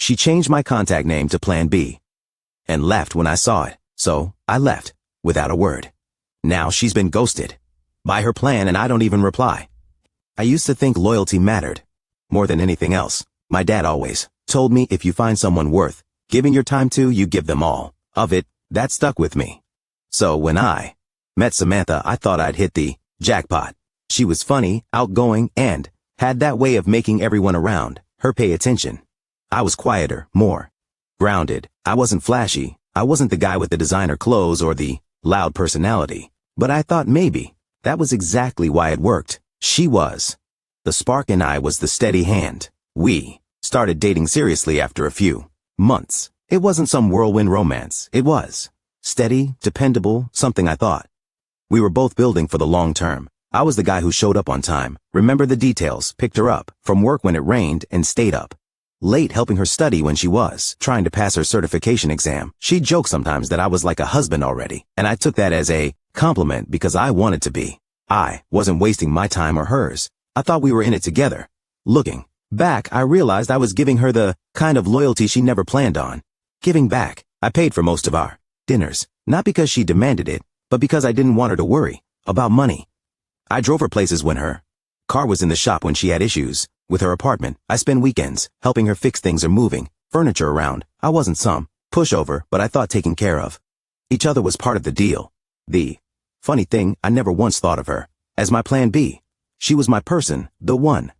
She changed my contact name to Plan B and left when I saw it, so I left without a word. Now she's been ghosted by her plan and I don't even reply. I used to think loyalty mattered more than anything else. My dad always told me if you find someone worth giving your time to, you give them all of it. That stuck with me. So when I met Samantha, I thought I'd hit the jackpot. She was funny, outgoing, and had that way of making everyone around her pay attention. I was quieter, more grounded. I wasn't flashy. I wasn't the guy with the designer clothes or the loud personality. But I thought maybe that was exactly why it worked. She was the spark and I was the steady hand. We started dating seriously after a few months. It wasn't some whirlwind romance. It was steady, dependable, something I thought we were both building for the long term. I was the guy who showed up on time, remembered the details, picked her up from work when it rained, and stayed up late helping her study when she was trying to pass her certification exam. She'd joke sometimes that I was like a husband already, and I took that as a compliment because I wanted to be. I wasn't wasting my time or hers. I thought we were in it together. Looking back, I realized I was giving her the kind of loyalty she never planned on. Giving back. I paid for most of our dinners, not because she demanded it, but because I didn't want her to worry about money. I drove her places when her car was in the shop when she had issues with her apartment. I spent weekends helping her fix things or moving furniture around. I wasn't some pushover, but I thought taking care of each other was part of the deal. The funny thing, I never once thought of her as my plan B. She was my person, the one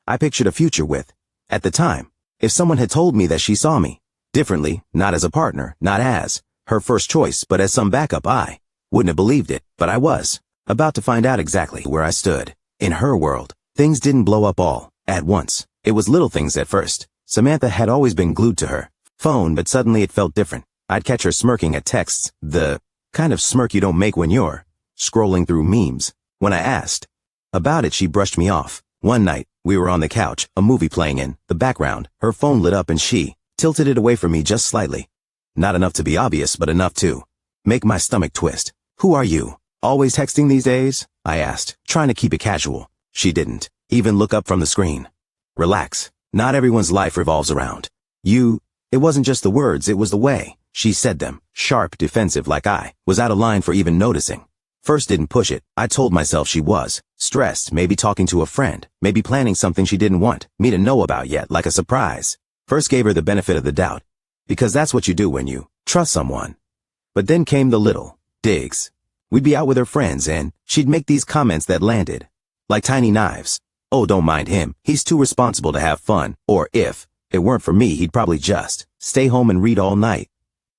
I pictured a future with. At the time, if someone had told me that she saw me differently, not as a partner, not as her first choice, but as some backup, I wouldn't have believed it. But I was about to find out exactly where I stood. In her world, things didn't blow up all at once. It was little things at first. Samantha had always been glued to her phone, but suddenly it felt different. I'd catch her smirking at texts, the kind of smirk you don't make when you're scrolling through memes. When I asked about it, she brushed me off. One night, we were on the couch, a movie playing in the background. Her phone lit up and she tilted it away from me just slightly. Not enough to be obvious, but enough to make my stomach twist. "Who are you? Always texting these days?" I asked, trying to keep it casual. She didn't even look up from the screen. "Relax. Not everyone's life revolves around you." It wasn't just the words, it was the way she said them. Sharp, defensive, like I was out of line for even noticing. First didn't push it. I told myself she was stressed, maybe talking to a friend, maybe planning something she didn't want me to know about yet, like a surprise. First gave her the benefit of the doubt, because that's what you do when you trust someone. But then came the little digs. We'd be out with her friends and she'd make these comments that landed like tiny knives. "Oh, don't mind him. He's too responsible to have fun." Or, "If it weren't for me, he'd probably just stay home and read all night."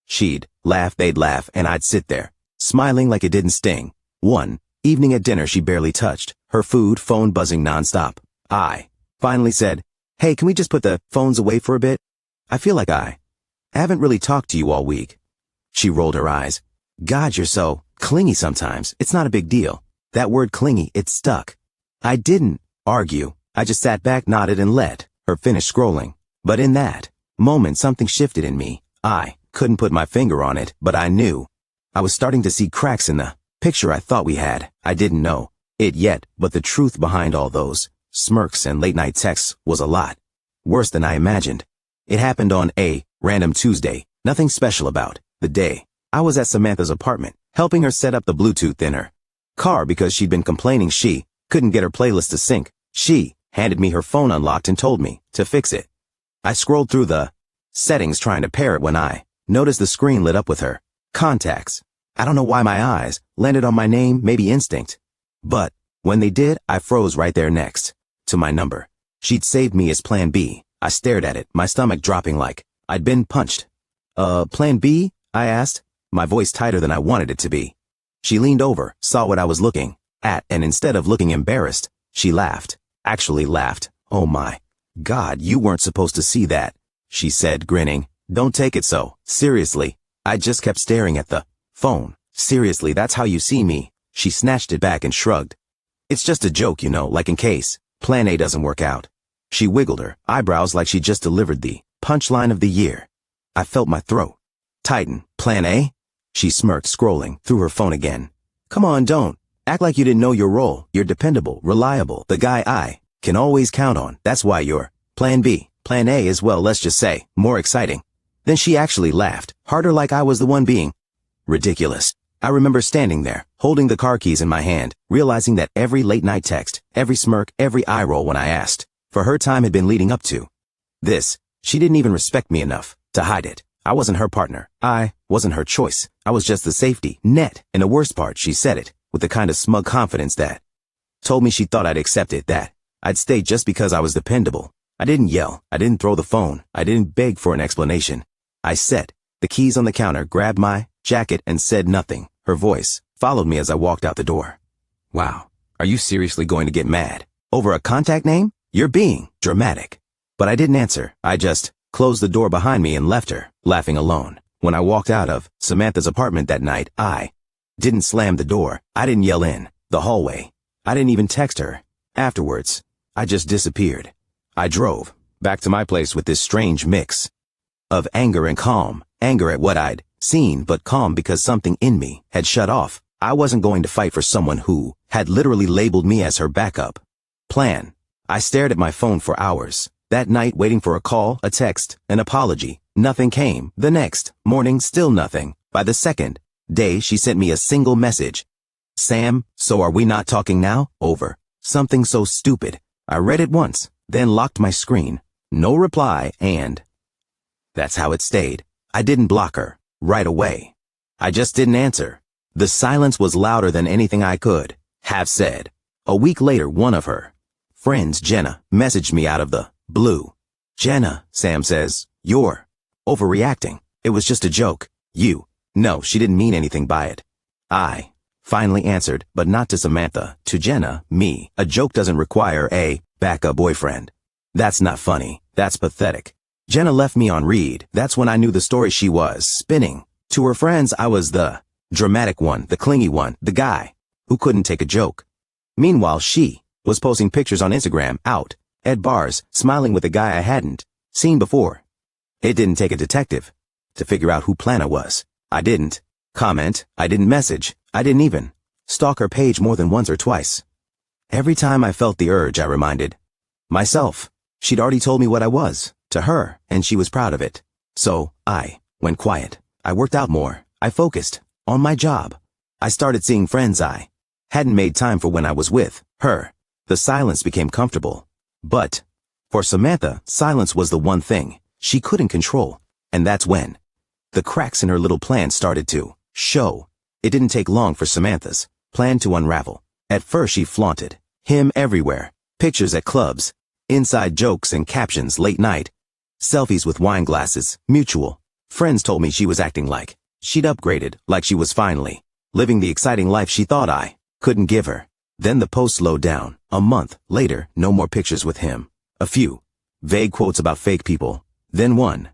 She'd laugh, they'd laugh, and I'd sit there, smiling like it didn't sting. One evening at dinner, she barely touched her food, phone buzzing nonstop. I finally said, "Hey, can we just put the phones away for a bit? I feel like I haven't really talked to you all week." She rolled her eyes. "God, you're so clingy sometimes." "It's not a big deal." That word clingy, it stuck. I didn't argue. I just sat back, nodded, and let her finish scrolling. But in that moment, something shifted in me. I couldn't put my finger on it, but I knew I was starting to see cracks in the picture I thought we had. I didn't know it yet, but the truth behind all those smirks and late-night texts was a lot worse than I imagined. It happened on a random Tuesday. Nothing special about the day. I was at Samantha's apartment, helping her set up the Bluetooth in her car because she'd been complaining she couldn't get her playlist to sync. She handed me her phone unlocked and told me to fix it. I scrolled through the settings trying to pair it when I noticed the screen lit up with her contacts. I don't know why my eyes landed on my name, maybe instinct. But when they did, I froze right there next to my number. She'd saved me as Plan B. I stared at it, my stomach dropping like I'd been punched. Plan B?" I asked, my voice tighter than I wanted it to be. She leaned over, saw what I was looking at, and instead of looking embarrassed, she laughed. Actually laughed. "Oh my God, you weren't supposed to see that," she said, grinning. "Don't take it so seriously." I just kept staring at the phone. "Seriously, that's how you see me?" She snatched it back and shrugged. "It's just a joke, you know, like in case Plan A doesn't work out." She wiggled her eyebrows like she just delivered the punchline of the year. I felt my throat tighten. "Plan A?" She smirked, scrolling through her phone again. "Come on, don't act like you didn't know your role. You're dependable, reliable, the guy I can always count on. That's why you're Plan B." Plan A is, well, let's just say, more exciting. Then she actually laughed, harder, like I was the one being ridiculous. I remember standing there, holding the car keys in my hand, realizing that every late-night text, every smirk, every eye roll when I asked for her time had been leading up to this. She didn't even respect me enough to hide it. I wasn't her partner. I wasn't her choice. I was just the safety net. And the worst part, she said it with the kind of smug confidence that told me she thought I'd accept it, that I'd stay just because I was dependable. I didn't yell. I didn't throw the phone. I didn't beg for an explanation. I set the keys on the counter, grabbed my jacket, and said nothing. Her voice followed me as I walked out the door. Wow, are you seriously going to get mad over a contact name? You're being dramatic. But I didn't answer. I just closed the door behind me and left her, laughing alone. When I walked out of Samantha's apartment that night, I didn't slam the door. I didn't yell in the hallway. I didn't even text her. Afterwards, I just disappeared. I drove back to my place with this strange mix of anger and calm. Anger at what I'd seen, but calm because something in me had shut off. I wasn't going to fight for someone who had literally labeled me as her backup plan. I stared at my phone for hours. That night, waiting for a call, a text, an apology. Nothing came. The next morning, still nothing. By the second day, she sent me a single message. Sam, so are we not talking now? Over. Something so stupid. I read it once, then locked my screen. No reply, and that's how it stayed. I didn't block her right away. I just didn't answer. The silence was louder than anything I could have said. A week later, one of her friends, Jenna, messaged me out of the blue. Jenna, Sam says, you're overreacting. It was just a joke. No, she didn't mean anything by it. I finally answered, but not to Samantha, to Jenna, me. A joke doesn't require a backup boyfriend. That's not funny. That's pathetic. Jenna left me on read. That's when I knew the story she was spinning. To her friends, I was the dramatic one, the clingy one, the guy who couldn't take a joke. Meanwhile, she was posting pictures on Instagram, out at bars, smiling with a guy I hadn't seen before. It didn't take a detective to figure out who Plana was. I didn't comment. I didn't message. I didn't even stalk her page more than once or twice. Every time I felt the urge, I reminded myself she'd already told me what I was to her, and she was proud of it. So I went quiet. I worked out more. I focused on my job. I started seeing friends I hadn't made time for when I was with her. The silence became comfortable. But for Samantha, silence was the one thing she couldn't control. And that's when the cracks in her little plan started to show. It didn't take long for Samantha's plan to unravel. At first, she flaunted him everywhere. Pictures at clubs, inside jokes and captions late night, selfies with wine glasses, mutual. Friends told me she was acting like she'd upgraded, like she was finally living the exciting life she thought I couldn't give her. Then the post slowed down. A month later, no more pictures with him. A few vague quotes about fake people. Then one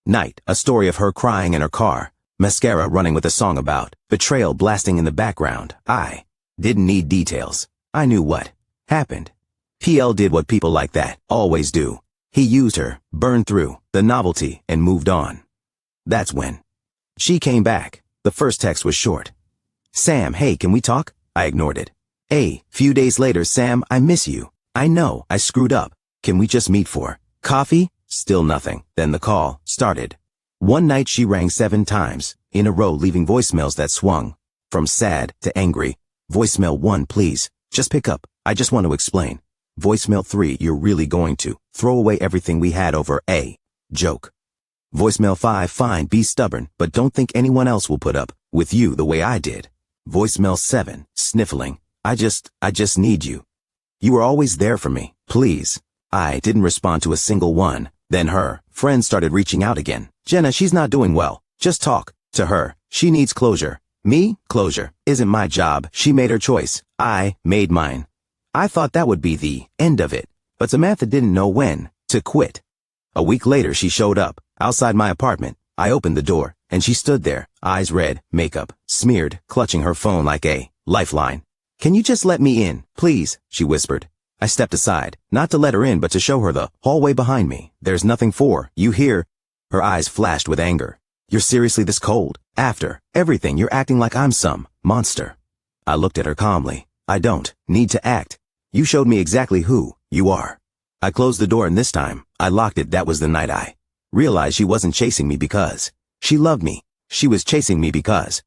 night, a story of her crying in her car, mascara running with a song about betrayal blasting in the background. I didn't need details. I knew what happened. PL did what people like that always do. He used her, burned through the novelty, and moved on. That's when she came back. The first text was short. Sam, hey, can we talk? I ignored it. A few days later, Sam, I miss you. I know I screwed up. Can we just meet for coffee? Still nothing. Then the call started. One night she rang 7 times in a row, leaving voicemails that swung from sad to angry. Voicemail 1, please, just pick up. I just want to explain. Voicemail 3, you're really going to throw away everything we had over a joke. Voicemail 5, fine, be stubborn, but don't think anyone else will put up with you the way I did. Voicemail 7, sniffling. I just need you. You were always there for me, please. I didn't respond to a single one. Then her friends started reaching out again. Jenna, she's not doing well. Just talk to her. She needs closure. Me? Closure isn't my job. She made her choice. I made mine. I thought that would be the end of it, but Samantha didn't know when to quit. A week later, she showed up outside my apartment. I opened the door, and she stood there, eyes red, makeup smeared, clutching her phone like a lifeline. Can you just let me in, please? She whispered. I stepped aside, not to let her in, but to show her the hallway behind me. There's nothing for you here. Her eyes flashed with anger. You're seriously this cold? After everything, you're acting like I'm some monster. I looked at her calmly. I don't need to act. You showed me exactly who you are. I closed the door, and this time, I locked it. That was the night I realized she wasn't chasing me because she loved me. She was chasing me because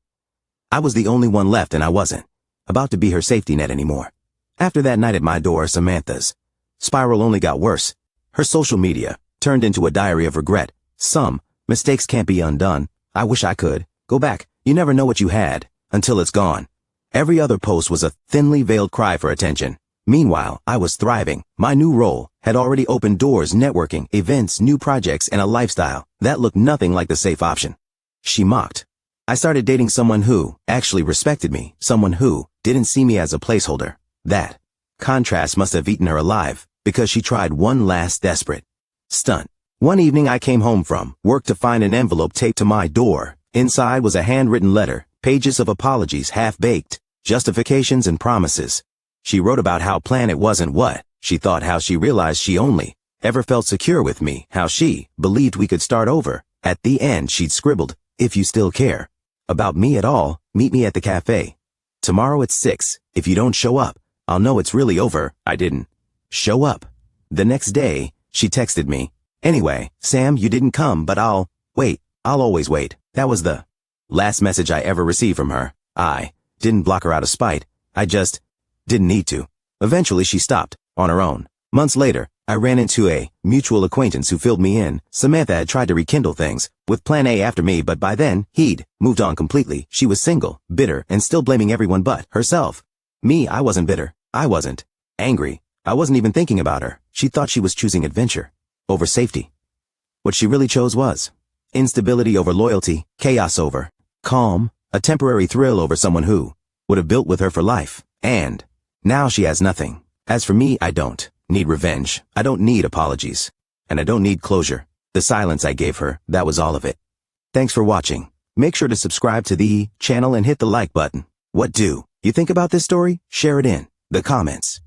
I was the only one left and I wasn't about to be her safety net anymore. After that night at my door, Samantha's spiral only got worse. Her social media turned into a diary of regret. Some mistakes can't be undone. I wish I could go back. You never know what you had until it's gone. Every other post was a thinly veiled cry for attention. Meanwhile, I was thriving. My new role had already opened doors, networking, events, new projects, and a lifestyle that looked nothing like the safe option. She mocked. I started dating someone who actually respected me, someone who didn't see me as a placeholder. That contrast must have eaten her alive because she tried one last desperate stunt. One evening I came home from work to find an envelope taped to my door. Inside was a handwritten letter, pages of apologies, half-baked, justifications and promises. She wrote about how Plan it wasn't what she thought, how she realized she only ever felt secure with me, how she believed we could start over. At the end she'd scribbled, "If you still care about me at all, meet me at the cafe tomorrow at 6. If you don't show up, I'll know it's really over." I didn't show up. The next day, she texted me, "Anyway, Sam, you didn't come, but I'll wait. I'll always wait." That was the last message I ever received from her. I didn't block her out of spite. I just didn't need to. Eventually she stopped, on her own. Months later, I ran into a mutual acquaintance who filled me in. Samantha had tried to rekindle things with Plan A after me, but by then, he'd moved on completely. She was single, bitter, and still blaming everyone but herself. Me, I wasn't bitter. I wasn't angry. I wasn't even thinking about her. She thought she was choosing adventure over safety. What she really chose was instability over loyalty, chaos over calm, a temporary thrill over someone who would have built with her for life. And now she has nothing. As for me, I don't need revenge. I don't need apologies. And I don't need closure. The silence I gave her, that was all of it. Thanks for watching. Make sure to subscribe to the channel and hit the like button. What do you think about this story? Share it in the comments.